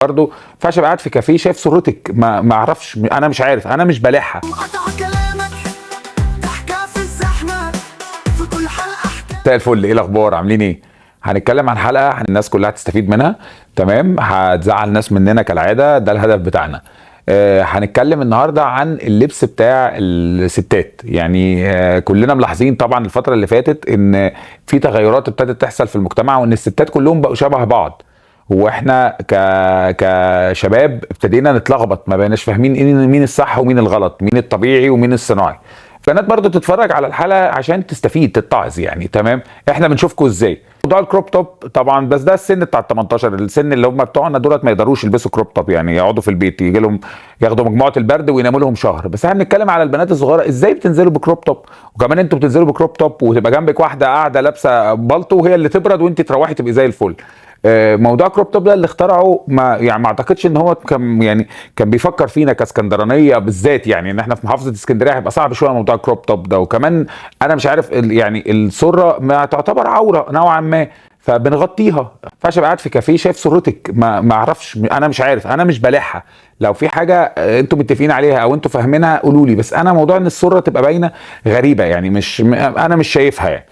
برضه ما ينفعش ابقى قاعد في كافيه شايف صورتك ما اعرفش، انا مش عارف، انا مش بلاحها. مساء الفل، ايه الاخبار؟ عاملين ايه؟ هنتكلم عن حلقه الناس كلها هتستفيد منها، تمام؟ هتزعل ناس مننا كالعاده، ده الهدف بتاعنا. هنتكلم النهارده عن اللبس بتاع الستات. يعني كلنا ملاحظين طبعا الفتره اللي فاتت ان في تغيرات ابتدت تحصل في المجتمع، وان الستات كلهم بقوا شبه بعض، واحنا كشباب ابتدينا نتلخبط، ما بقيناش فاهمين مين الصح ومين الغلط، مين الطبيعي ومين الصناعي. بنات برضو تتفرج على الحلقه عشان تستفيد تتعظ، يعني تمام؟ احنا بنشوفكم ازاي. موضوع الكروب توب طبعا، بس ده السن بتاع ال 18، السن اللي هم بتوعنا دولت ما يقدروش يلبسوا كروب توب، يعني يقعدوا في البيت يجي لهم ياخدوا مجموعه البرد ويناموا لهم شهر. بس احنا بنتكلم على البنات الصغيره، ازاي بتنزلوا بكروب توب، وكمان انتوا بتنزلوا بكروب توب وتبقى جنبك واحده قاعده لابسه بالطو وهي اللي تبرد وانت تروحي تبقي زي الفل. موضوع كروب توب ده اللي اخترعه ما اعتقدش ان هو كان بيفكر فينا كاسكندرانيه بالذات، يعني ان احنا في محافظه اسكندريه هيبقى صعب شويه موضوع الكروب توب ده. وكمان انا مش عارف يعني السره ما تعتبر عوره نوعا ما، فبنغطيها. ما ينفعش ابقى قاعد في كافيه شايف صورتك ما اعرفش، انا مش عارف، انا مش بلاحها. لو في حاجه انتوا متفقين عليها او انتوا فاهمينها قولوا لي، بس انا موضوع ان السره تبقى باينه غريبه، يعني انا مش شايفها يعني.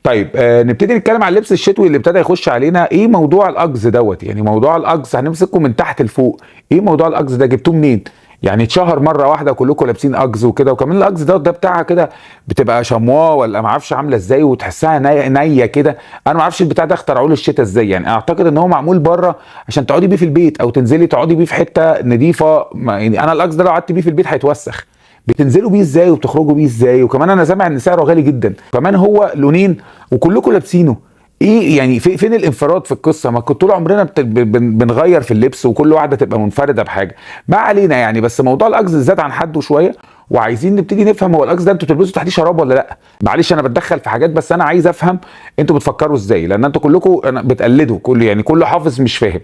طيب نبتدي نتكلم عن اللبس الشتوي اللي ابتدى يخش علينا. ايه موضوع الاجز دوت؟ يعني موضوع الاجز هنمسكه من تحت لفوق. ايه موضوع الاجز ده؟ جبتوه منين؟ يعني اتشهر مره واحده كلكم لابسين اجز وكده، وكمان الاجز ده بتاعها كده بتبقى شمواه ولا ما اعرفش عامله ازاي، وتحسها نيه كده. انا ما اعرفش البتاع ده اخترعوه للشتاء ازاي، يعني اعتقد ان هو معمول بره عشان تقعدي بيه في البيت او تنزلي تقعدي بيه في حته نظيفه. يعني انا الاجز ده لو قعدت بيه في البيت هيتوسخ. بتنزلوا بيه ازاي وبتخرجوا بيه ازاي؟ وكمان انا سامع ان سعره غالي جدا، كمان هو لونين وكلكم لابسينه. ايه يعني فين الانفراد في القصه؟ ما كنت طول عمرنا بنغير في اللبس وكل واحده تبقى منفرده بحاجه. ما علينا يعني، بس موضوع الاجز زاد عن حده شويه، وعايزين نبتدي نفهم هو الاجز ده انتوا تلبسوا تحتيه شراب ولا لا. معلش انا بتدخل في حاجات، بس انا عايز افهم انتوا بتفكروا ازاي، لان انتوا كلكم بتقلدوا، كل حافظ مش فاهم.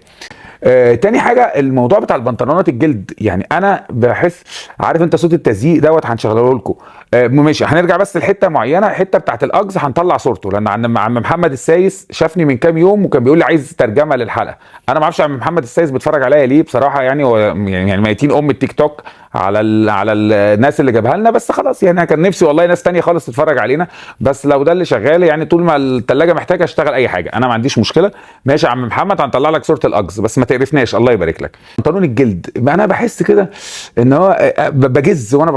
تاني حاجه الموضوع بتاع البنطلونات الجلد. يعني انا بحس، عارف انت صوت التزييق دوت هنشغله لكم. ماشي، هنرجع بس لحته معينه، حته بتاعت الاجز هنطلع صورته، لان عم محمد السايس شافني من كام يوم وكان بيقول لي عايز ترجمه للحلقه. انا ما اعرفش عم محمد السايس بيتفرج عليا ليه بصراحه، يعني هو يعني ميتين التيك توك على الناس اللي جابها لنا، بس خلاص يعني انا كان نفسي والله ناس تانية خالص تتفرج علينا، بس لو ده اللي شغال يعني طول ما الثلاجه محتاجه اشتغل اي حاجه انا ما عنديش مشكله. ماشي يا عم محمد، هنطلع لك صوره الاجز بس ما تقرفناش، الله يبارك لك. بنطلون الجلد انا بحس كده ان هو بجز وانا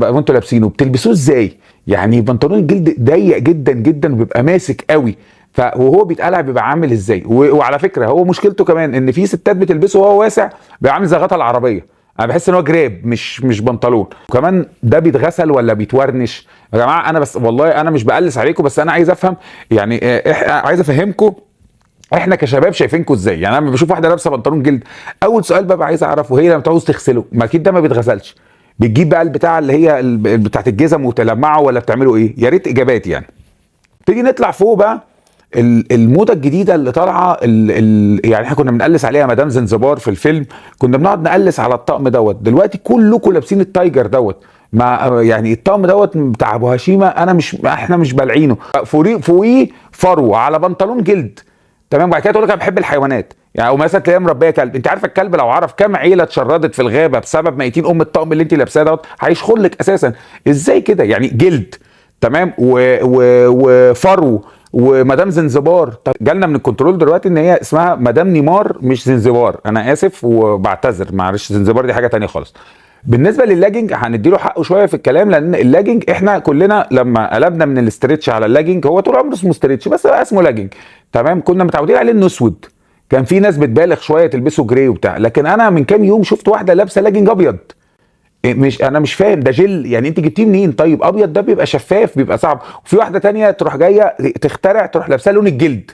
وانتوا لابسينه. بتلبسوه ازاي؟ يعني بنطلون الجلد ضيق جدا جدا وبيبقى ماسك قوي، وهو بيتقلع بيبقى عامل ازاي؟ وعلى فكره هو مشكلته كمان ان في ستات بتلبسه وهو واسع بيبقى عامل زي غطا العربيه. انا بحس ان هو جراب مش بنطلون. وكمان ده بيتغسل ولا بيتورنش؟ يا جماعه انا بس والله انا مش بقلس عليكم، بس انا عايز افهم، يعني عايز افهمكم احنا كشباب شايفينكم ازاي. يعني انا لما بشوف واحده لابسه بنطلون جلد، اول سؤال ببقى عايز اعرفه، هي لما تعوز تغسله ما اكيد ده ما بيتغسلش، بتجيب بقى البتاع اللي هي بتاعت الجزم وتلمعه ولا بتعملوا ايه؟ يا ريت اجابات يعني. تيجي نطلع فوق بقى، الموضه الجديده اللي طالعه، يعني احنا كنا بنقلس عليها مدام زنزبار في الفيلم، كنا بنقعد نقلس على الطقم دوت. دلوقتي كلكم لابسين التايجر دوت، ما يعني الطقم دوت بتاع ابو هشيمه، احنا مش بالعينه. فوقيه فرو على بنطلون جلد، تمام؟ وبعد كده تقول لك انا بحب الحيوانات، يعني او مثلا تلاقيها مربيه كلب. انت عارفه الكلب لو عرف كام عيله اتشردت في الغابه بسبب ميتين الطقم اللي انت لابساه دوت هيشخل لك اساسا. ازاي كده يعني؟ جلد تمام وفرو ومدام زنزبار. طب جالنا من الكنترول دلوقتي ان هي اسمها مدام نيمار مش زنزبار، انا اسف وبعتذر، معلش زنزبار دي حاجه تانية خالص. بالنسبه لللاجنج هنديله حقه شويه في الكلام، لان اللاجنج احنا كلنا لما قلبنا من الاسترتش على اللاجنج، هو طول عمره اسمه استرتش بس بقى اسمه لاجنج، تمام؟ كنا متعودين عليه انه اسود، كان في ناس بتبالغ شويه تلبسه جراي وبتاع، لكن انا من كام يوم شفت واحده لابسه لاجنج ابيض. انا مش فاهم ده جل، يعني انت جبتيه منين؟ طيب ابيض ده بيبقى شفاف بيبقى صعب. وفي واحده تانية تروح جايه تخترع تروح لابسه لون الجلد،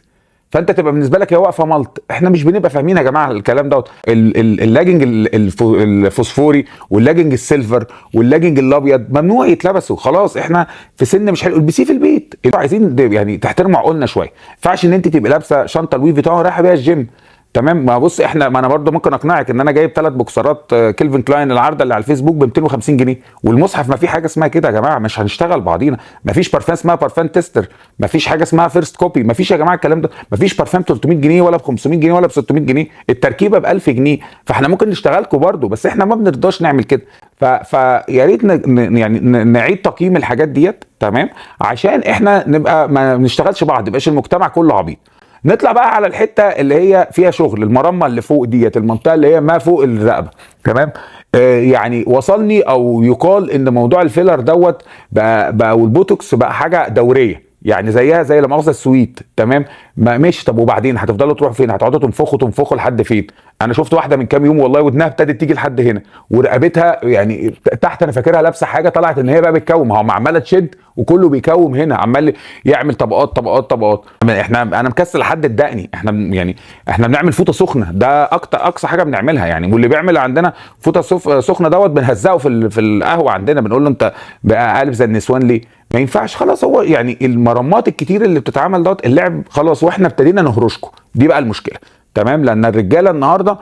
فانت تبقى بالنسبه لك هي واقفه ملط. احنا مش بنبقى فاهمين يا جماعه الكلام دوت. اللاجنج الفوسفوري واللاجنج السيلفر واللاجنج الابيض ممنوع يتلبسوا، خلاص احنا في سن مش حلو، البسيه في البيت. انتوا عايزين يعني تحترموا عقولنا شويه. ما ينفعش ان انت تبقى لابسه شنطه لوي فيتون رايحه بيها الجيم، تمام. ما بص احنا، ما انا برضو ممكن اقنعك ان انا جايب 3 بوكسرات كيلفن كلاين العارضه اللي على الفيسبوك ب 250 جنيه، والمصحف ما في حاجه اسمها كده يا جماعه، مش هنشتغل بعضينا. ما فيش بارفان اسمها بارفان تيستر، ما فيش حاجه اسمها فيرست كوبي، ما فيش يا جماعه الكلام ده. ما فيش بارفان 300 جنيه ولا ب 500 جنيه ولا ب 600 جنيه، التركيبه ب 1000 جنيه. فاحنا ممكن نشتغلكم برضو، بس احنا ما بنرضاش نعمل كده. فيا ريت يعني نعيد تقييم الحاجات ديت، تمام، عشان احنا نبقى ما نشتغلش بعض، يبقاش المجتمع كله عبيط. نطلع بقى على الحته اللي هي فيها شغل، المرمى اللي فوق ديت، المنطقه اللي هي ما فوق الرقبه، تمام. يعني وصلني او يقال ان موضوع الفيلر دوت بقى والبوتوكس بقى حاجه دوريه، يعني زيها زي لما مؤاخذه السويت، تمام. ما ماشي، طب وبعدين هتفضلوا تروحوا فين؟ هتقعدوا تنفخوا لحد فين؟ انا شفت واحده من كام يوم والله ودنها ابتدت تيجي لحد هنا، ورقبتها يعني تحت انا فاكرها لابسه حاجه، طلعت ان هي بقى بتكوم. ما هو عماله تشد وكله بيكوم هنا، عمال يعمل طبقات طبقات طبقات. انا مكسل لحد الدقني. احنا يعني احنا بنعمل فوطه سخنه، ده اكتر اقصى حاجه بنعملها يعني. واللي بيعمل عندنا فوطه سخنه دوت بنهزقه في القهوه عندنا، بنقول له انت بقى قالب زي النسوان ليه؟ ما ينفعش خلاص. هو يعني المرمات الكتير اللي بتتعمل دوت اللعب خلاص، واحنا ابتدينا نهرشكم، دي بقى المشكله، تمام. لان الرجاله النهارده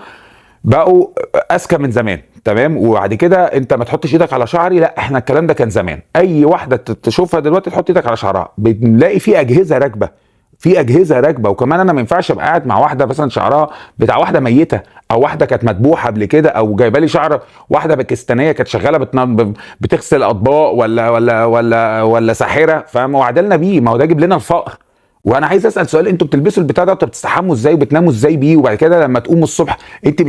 بقوا اذكى من زمان، تمام. وبعد كده انت ما تحطش ايدك على شعري، لا احنا الكلام ده كان زمان. اي واحده تشوفها دلوقتي تحط ايدك على شعرها، بنلاقي في اجهزه راكبه، في اجهزه راكبه. وكمان انا ما ينفعش ابقى قاعد مع واحده مثلا شعرها بتاع واحده ميته، او واحده كانت مذبوحه قبل كده، او جايبه لي شعر واحده باكستانيه كانت شغاله بتغسل اطباق ولا ساحره، فاهم؟ وعدلنا بيه، ما هو ده جيب لنا الفقر. وانا عايز اسال سؤال، انتوا بتلبسوا البتاع ده بتستحموا ازاي وبتناموا ازاي بيه؟ وبعد كده لما تقوموا الصبح انت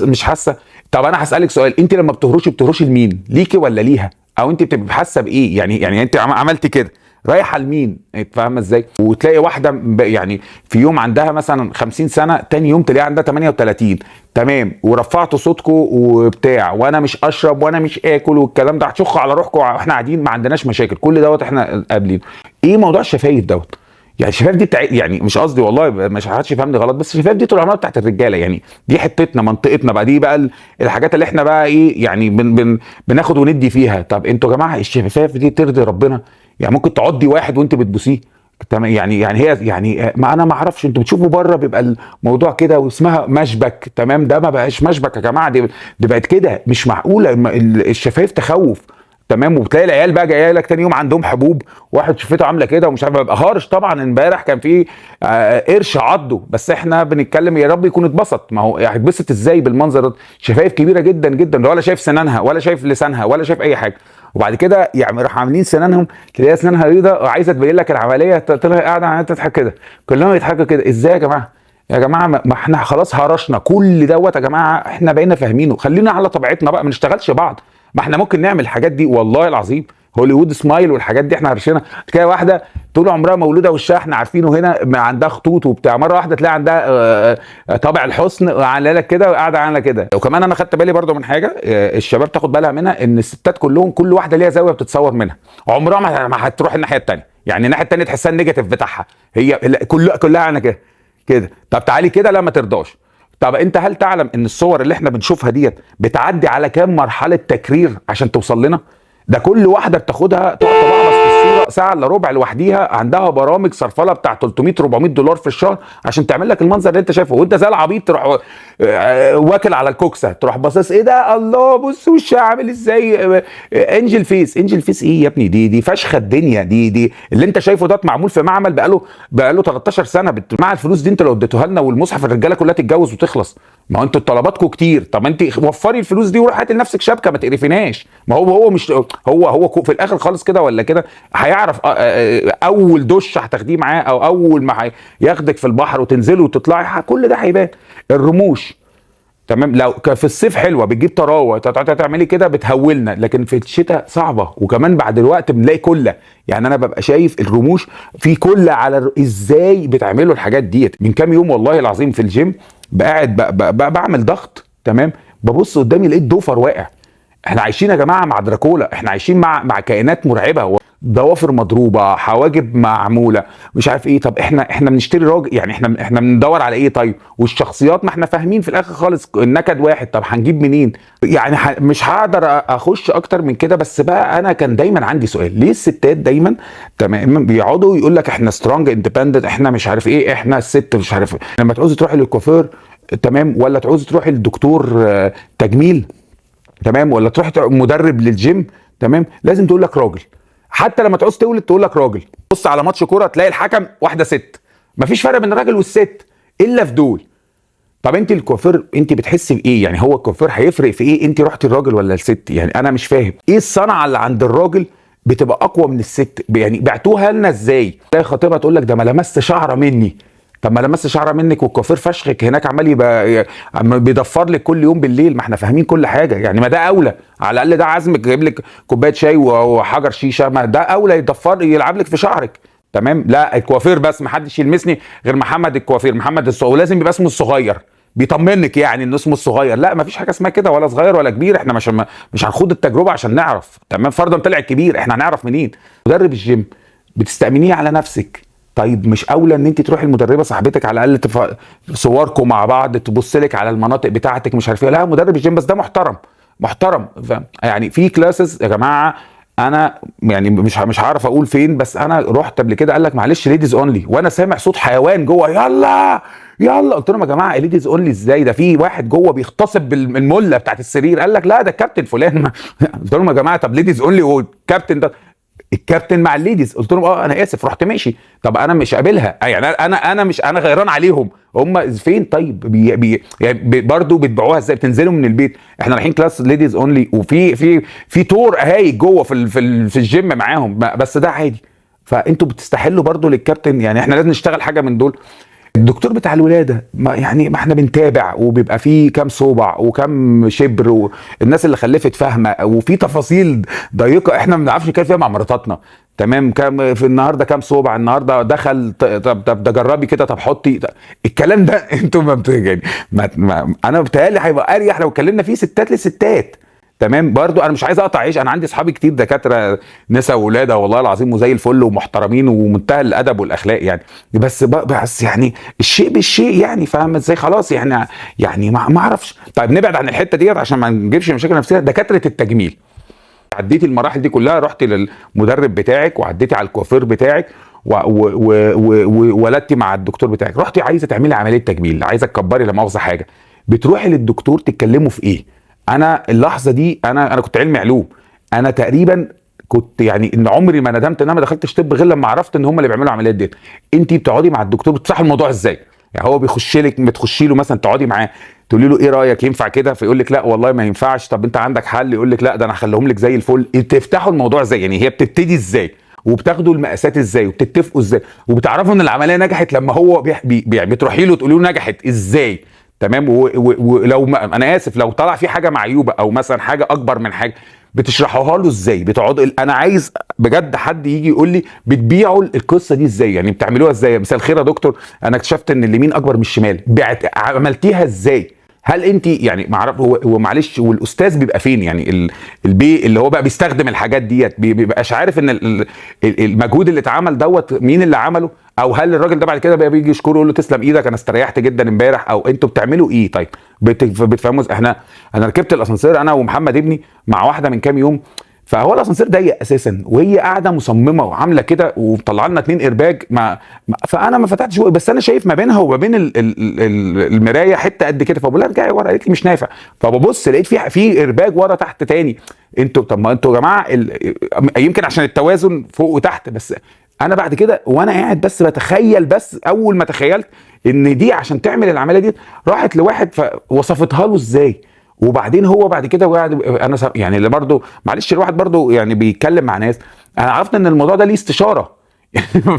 مش حاسه؟ طب انا هسالك سؤال، انت لما بتهرشي لمين؟ ليكي ولا ليها؟ او انت بتبقى حاسه بايه؟ يعني انت عملتي كده رايحه لمين؟ انت فاهمه ازاي؟ وتلاقي واحده يعني في يوم عندها مثلا 50 سنه، تاني يوم تلاقيها عندها 38، تمام، ورفعتوا صوتكم وبتاع، وانا مش اشرب وانا مش اكل والكلام ده، هتشخوا على روحكم واحنا قاعدين ما عندناش مشاكل، كل دوت احنا قابلين. ايه موضوع الشفايف دوت؟ يعني الشفايف دي يعني مش قصدي والله، مش حدش يفهمني غلط، بس الشفايف دي طول عمرها بتاعت الرجاله، يعني دي حتتنا منطقتنا بقى، دي بقى الحاجات اللي احنا بقى ايه يعني بناخد وندي فيها. طب انتوا يا جماعه الشفايف دي ترضي ربنا؟ يعني ممكن تعضي واحد وانت بتبوسيه، تمام. يعني هي يعني ما انا ما اعرفش، انتوا بتشوفوا بره بيبقى الموضوع كده واسمها مشبك، تمام. ده ما بقاش مشبك يا جماعه، دي بقت كده، مش معقوله. الشفايف تخوف، تمام. وبتلاقي العيال بقى جايه لك تاني يوم عندهم حبوب، واحد شفته عامله كده ومش عارف، ببقى هارش طبعا. امبارح كان في قرش عضه، بس احنا بنتكلم يا رب يكون اتبسط. ما هو هيتبسط ازاي بالمنظر ده؟ شفايف كبيره جدا جدا، ولا شايف سنانها ولا شايف لسانها ولا شايف اي حاجه. وبعد كده يعني راح عاملين سنانهم، تلاقي سنانها ريضه وعايزه تبين لك العمليه، طلع قاعده تضحك كده، كلهم يضحكوا كده. ازاي يا جماعه؟ يا جماعه ما احنا خلاص هرشنا كل دوت يا جماعه، احنا بقينا فاهمينه. خلينا على طبيعتنا بقى، ما نشتغلش بعض. ما احنا ممكن نعمل الحاجات دي والله العظيم، هوليوود سمايل والحاجات دي احنا هرشنا. تلاقي واحده طول عمرها مولوده وشها احنا عارفينه هنا، ما عندها خطوط وبتاع، مره واحده تلاقي عندها طابع الحسن عامله لك كده وقاعده عامله كده. وكمان انا خدت بالي برضو من حاجه الشباب تاخد بالها منها، ان الستات كلهم كل واحده ليها زاويه بتتصور منها، عمرها ما هتروح الناحيه الثانيه. يعني الناحيه الثانيه تحسها النيجاتيف بتاعها، هي كلها انا كده كده. طب تعالي كده، لا ما ترضاش. طب انت هل تعلم ان الصور اللي احنا بنشوفها ديت بتعدي على كام مرحله تكرير عشان توصل لنا؟ ده كل واحده بتاخدها تقعد تبعبص في الصوره ساعه الا ربع لوحديها، عندها برامج صرفه لها بتاع 300 400 دولار في الشهر عشان تعمل لك المنظر اللي انت شايفه. وانت زي العبيط تروح واكل على الكوكسه، تروح باصص ايه ده؟ الله بص وشها عامل ازاي، انجل فيس. انجل فيس ايه يا ابني؟ دي فشخه الدنيا، دي اللي انت شايفه ده معمول في معمل بقاله 13 سنه. مع الفلوس دي انت لو اديتوها لنا والمصحف الرجاله كلها تتجوز وتخلص. ما هو انتوا طلباتكم كتير، طب انت وفري الفلوس دي وروح هات لنفسك شبكه، ما تقرفيناش. ما هو مش هو في الاخر خالص كده ولا كده هيعرف اول دش هتاخديه معاه، او اول ما هياخدك في البحر وتنزلوا وتطلعي، كل ده هيبان. الرموش، تمام، لو في الصيف حلوه بتجيب طراوه تعملي كده بتهولنا، لكن في الشتاء صعبه. وكمان بعد الوقت بنلاقي كله، يعني انا ببقى شايف الرموش في كله على ازاي بتعملوا الحاجات ديت. من كام يوم والله العظيم في الجيم قاعد بعمل ضغط، تمام، ببص قدامي لقيت دوفر واقع. احنا عايشين يا جماعه مع دراكولا، احنا عايشين مع كائنات مرعبه، ضوافر مضروبه، حواجب معموله، مش عارف ايه. طب احنا بنشتري راجل، يعني احنا بندور على ايه طيب؟ والشخصيات ما احنا فاهمين في الاخر خالص النكد واحد. طب هنجيب منين؟ يعني مش هقدر اخش اكتر من كده. بس بقى انا كان دايما عندي سؤال، ليه الستات دايما تمام بيقعدوا يقول لك احنا سترونج اندبندنت، احنا مش عارف ايه، احنا الست مش عارف ايه. لما تعوزي تروحي للكوافير تمام، ولا تعوز تروح للدكتور تجميل، تمام، ولا تروح مدرب للجيم، تمام، لازم تقول لك راجل. حتى لما تعوز تولد تقول لك راجل. بص على ماتش كوره تلاقي الحكم واحده ست، مفيش فرق بين الراجل والست الا في دول. طب انت الكوافير انت بتحسي بايه؟ يعني هو الكوافير هيفرق في ايه انت رحتي الراجل ولا الست؟ يعني انا مش فاهم ايه الصنعه اللي عند الراجل بتبقى اقوى من الست؟ يعني بعتوها لنا ازاي؟ تلاقي خطيبها تقول لك ده ما لمست شعره مني. طب ما لمست شعره منك والكوافير فشخك هناك عمال يبقى بيضفر لك كل يوم بالليل. ما احنا فاهمين كل حاجه يعني، ما ده اولى على الاقل، ده عزمك جايب لك كوبايه شاي وحجر شيشه، ما ده اولى يضفر يلعب لك في شعرك. تمام، لا الكوافير بس ما حدش يلمسني غير محمد الكوافير، محمد الصغير، ولازم يبقى اسمه الصغير بيطمنك يعني ان اسمه الصغير. لا مفيش حاجه اسمها كده، ولا صغير ولا كبير، احنا مش هنخوض التجربه عشان نعرف. تمام، فرضا طلع كبير احنا هنعرف منين؟ مدرب الجيم بتستأمنيه على نفسك. طيب مش اولى ان انت تروحي المدربه صاحبتك على الاقل صوركم مع بعض تبص لك على المناطق بتاعتك مش عارف ايه؟ لا مدرب الجيم بس ده محترم، محترم. يعني في كلاسز يا جماعه، انا يعني مش هعرف اقول فين، بس انا رحت قبل كده قال لك معلش ليديز اونلي، وانا سامع صوت حيوان جوه يلا يلا. قلت لهم يا جماعه ليديز اونلي ازاي؟ ده في واحد جوه بيغتصب بالمله بتاعت السرير. قال لك لا ده الكابتن فلان. قلت لهم يا جماعه طب ليديز اونلي والكابتن ده الكابتن مع الليديز. قلت لهم اه انا اسف، رحت ماشي. طب انا مش قابلها يعني، انا مش انا غيران عليهم، هم فين؟ طيب يعني برضه بتبيعوها ازاي؟ بتنزلوا من البيت، احنا رايحين كلاس ليديز اونلي وفي تور اهاي جوه في الجيم معاهم، بس ده عادي. فانتوا بتستحلوا برضه للكابتن يعني، احنا لازم نشتغل حاجه من دول. الدكتور بتاع الولاده يعني ما احنا بنتابع وبيبقى فيه كام صوبع وكام شبر، والناس اللي خلفت فاهمه، وفي تفاصيل ضيقه احنا ما بنعرفش نتكلم فيها مع مراتاتنا. تمام، كام في النهارده، كام صوبع النهارده دخل، طب ده جربي كده، طب حطي الكلام ده. انتوا ما يعني انا بتهيألي هيبقى اريح لو اتكلمنا فيه ستات لستات. تمام، برضو انا مش عايز اقطع عيش، انا عندي اصحابي كتير دكاتره نساء وولاده والله العظيم وزي الفل ومحترمين ومنتهى الادب والاخلاق يعني، بس يعني الشيء بالشيء يعني، فاهم ازاي؟ خلاص يعني ما اعرفش. طيب نبعد عن الحته ديت عشان ما نجيبش مشاكل نفسيه. دكاتره التجميل، عديتي المراحل دي كلها، رحتي للمدرب بتاعك وعديتي على الكوافير بتاعك وولدتي مع الدكتور بتاعك، رحتي عايزه تعملي عمليه تجميل، عايزه تكبري لا مؤاخذه حاجه، بتروحي للدكتور تتكلموا في ايه؟ انا اللحظه دي انا كنت علمي علوم، انا تقريبا كنت يعني ان عمري ما ندمت ان انا ما دخلتش طب غير لما عرفت ان هم اللي بيعملوا العمليات دي. انت بتقعدي مع الدكتور بتصحي الموضوع ازاي؟ يعني هو بيخش لك، بتخشي له مثلا تقعدي معاه تقولي له ايه رايك ينفع كده؟ فيقول لك لا والله ما ينفعش. طب انت عندك حل؟ يقول لك لا ده انا هخليهم لك زي الفل. تفتحوا الموضوع ازاي؟ يعني هي بتبتدي ازاي؟ وبتاخدوا المقاسات ازاي؟ وبتتفقوا ازاي؟ وبتعرفوا ان العمليه نجحت لما هو بتروحي له تقولي له نجحت ازاي؟ تمام، ولو انا اسف لو طلع في حاجه معيوبه او مثلا حاجه اكبر من حاجه بتشرحوها له ازاي؟ بتقعدوا، انا عايز بجد حد يجي يقول لي بتبيعوا القصه دي ازاي؟ يعني بتعملوها ازاي؟ مساء الخير يا دكتور، انا اكتشفت ان اليمين اكبر من الشمال، عملتيها ازاي؟ هل انت يعني ما اعرف هو معلش، والاستاذ بيبقى فين؟ يعني البي اللي هو بقى بيستخدم الحاجات ديت بيبقاش عارف ان المجهود اللي اتعمل دوت مين اللي عمله؟ او هل الراجل ده بعد كده بقى بيجي يشكره يقول له تسلم ايدك انا استريحت جدا امبارح؟ او انتوا بتعملوا ايه؟ طيب بتفهموا انا ركبت الاسانسير انا ومحمد ابني مع واحده من كام يوم، فهو الاسانسير ضيق اساسا وهي قاعده مصممه وعامله كده ومطلع لنا 2 ايرباج فانا ما فتحتش بقى، بس انا شايف ما بينها وما بين المرايه حته قد كده، فبقول لها ارجعي ورا، قالت لي مش نافع. فببص لقيت في ايرباج ورا تحت تاني. انتوا طب ما انتوا يا جماعه يمكن عشان التوازن فوق وتحت، بس انا بعد كده وانا قاعد بس بتخيل، بس اول ما تخيلت ان دي عشان تعمل العمليه دي راحت لواحد فوصفتها له ازاي، وبعدين هو بعد كده وقعد انا يعني اللي برضه معلش الواحد برضه يعني بيتكلم مع ناس، انا عرفت ان الموضوع ده ليه استشاره.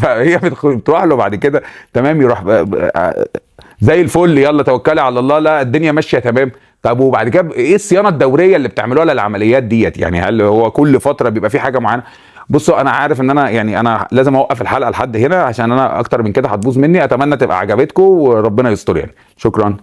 فهي بتروح له بعد كده تمام، يروح زي الفل يلا توكلي على الله، لا الدنيا ماشيه تمام. طب وبعد كده ايه الصيانه الدوريه اللي بتعملوها للعمليات ديت؟ يعني هل هو كل فتره بيبقى في حاجه معينه؟ بصوا انا عارف ان انا يعني انا لازم اوقف الحلقه لحد هنا عشان انا اكتر من كده هتبوظ مني. اتمنى تبقى عجبتكم وربنا يستر يعني. شكرا.